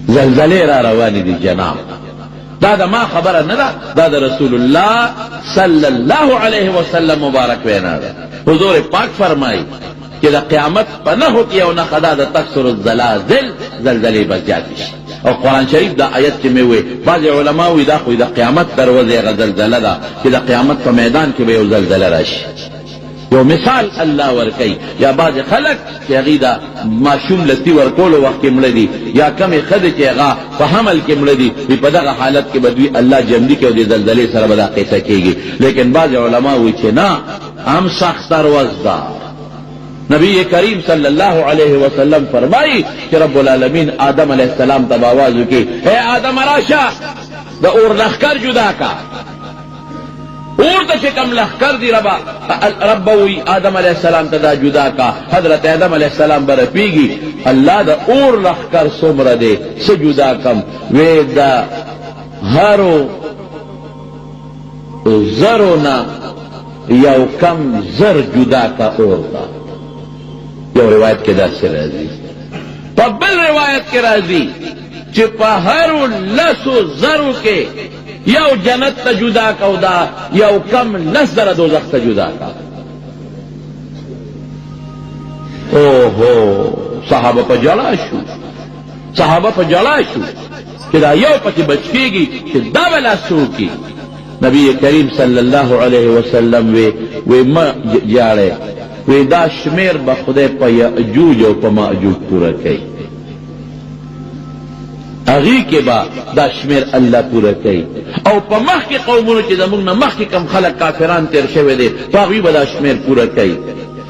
زلزلې را روانې دي جناب. دا د ما خبره نه ده، دا د رسول الله صلی الله علیه وسلم مبارک وینا ده. حضور پاک فرمایي چې د قیامت په نښو کې یو نښه ده د تکثر الزلازل، زلزلې به زیاتې شي. او قرآن شریف دا آیت چې مې وی بعضې علما وی دا خو د قیامت دروازې هغه زلزله ده چې د قیامت په میدان کې به یو زلزله راشي. یو مثال الله ورکوي. یا بعضې خلک چې هغې د ماشوم لسي ورکولو وخت کې مړه دي، یا کمې ښځې چې هغه په حمل کې مړه دي، وي په دغه حالت کې به دوی الله جمدي کوي او د زلزلې سره به دا قصه کېږي. لیکن بعضې علما وی چې نه، هم سختر وزده. نبی کریم صلی اللہ علیہ وسلم فرمائی کہ رب العالمین آدم علیہ السلام تب آواز کی، اے آدم راشا دا اور لخکر جدا کا، اور دا چکم لخکر دی ربوی آدم علیہ السلام تدا جدا کا. حضرت آدم علیہ السلام برپیگی اللہ دا اور لخکر سمر دے سے جدا کم، وی دا ہرو زرونا یو کم زر جدا کا اور دا. یو روایت کې داسې راځي، په بل روایت کې راځي چې په هرو لسو زرو کې یو جنت ته جدا کو، دا یو کم لس زره دوزخ ته جدا کا. اوهو صحابه په جړا شو، صحابه په جړا شو چې دا یو پکې بچ کېږي چې دا بلا څوکي. نبی کریم صلی الله علیه وسلم وی ما جاړه، وی دا شمیر به خدای په یاجوج او په ماجوج پوره کوي، هغې کې به دا شمیر الله پوره کوي. او په مخکې قومونو چې زموږ نه مخکې کم خلک کافران تیر شوی دی، په هغوی به دا شمیر پوره کوي.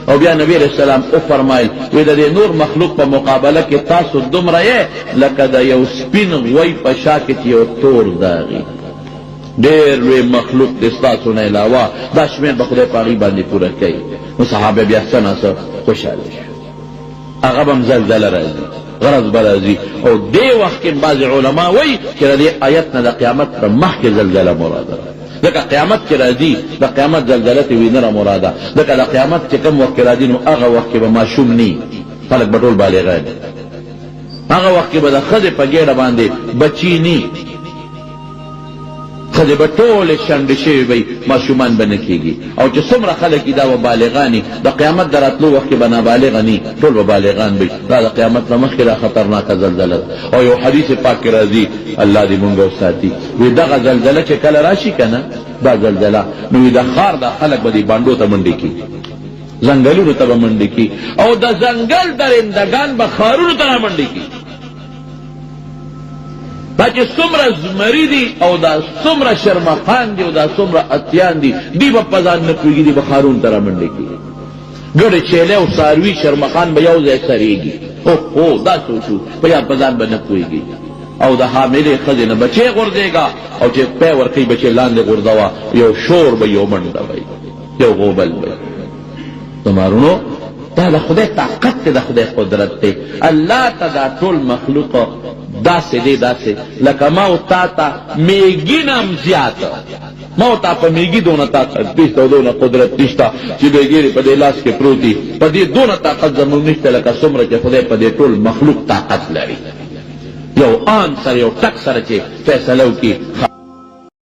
او بیا نبی علیہ السلام وفرمایل وی د دې نور مخلوق په مقابله کې تاسو دومره یې لکه د یو سپین غوی په شا کې چې یو تور داغي. ډېر لوی مخلوق د ستاسو نه علاوه دا شمیر به خدای په هغې باندې پوره کوي. نو صحابه بیا څه ناڅه خوشحاله شو. هغه به هم زلزله راځي، غرض به راځي. او دې وخت کې بعضې علما وایي چې د دې آیت نه د قیامت په مخکې زلزله مراده ده. ځکه قیامت چې راځي د قیامت زلزله ته وي نه مراده، ځکه د قیامت چې کوم وخت کې راځي نو هغه وخت کې به ماشوم نه، خلک به ټول بالغان. هغه وخت کې به د ښځې په ګېډه باندې بچي نه، ښځې به ټولې شنډې شوې وي، ماشومان به نه کېږي. او چې څومره خلک دا به بالغاني، د قیامت د راتلو وخت کې به نابالغه نه، ټول به بالغان وي. دا د قیامت نه مخکې دا خطرناکه زلزله ده. او یو حدیث پاک کې راځي، الله دې مونږ وساتي، وی دغه زلزله چې کله راشي که نه، دا زلزله نو وی د ښار دا خلک به دې بانډو ته منډې کړي، ځنګلونو ته به منډې کړي، او د ځنګل درندګان به ښارونو ته را منډې کړي. دا چې څومره زمري دي او دا څومره شرمخان دي او دا څومره اتیان دي، دی به په ځان نه پوهېږي، دی به ښارونو ته را منډې کړي. ګډې چیلې او څاروي شرمخان به یو ځای سرېږي. اوهو دا څه وشو، په یاد په ځان به نه پوهېږي. او د حاملې ښځې نه بچی غورځېږه، او چې پی ورکوي بچی لاندې غورځوه، یو شور به، یو منډه به، یو غوبل به. تمارونو دا د خدای طاقت دی، د خدای قدرت دی. الله ته دا ټول مخلوق داسې دی، داسې لکه ما او تا ته میږي نه هم زیاته، ما او تا په میږي دونه طاقت نشته او دونه قدرت نشته چې بیګیرې په دې لاس کې پروت دي. په دې دونه طاقت زموږ نشته لکه څومره چې خدای په دې ټول مخلوق طاقت لري. یو آن سره یو ټک سره چې فیصله وکړي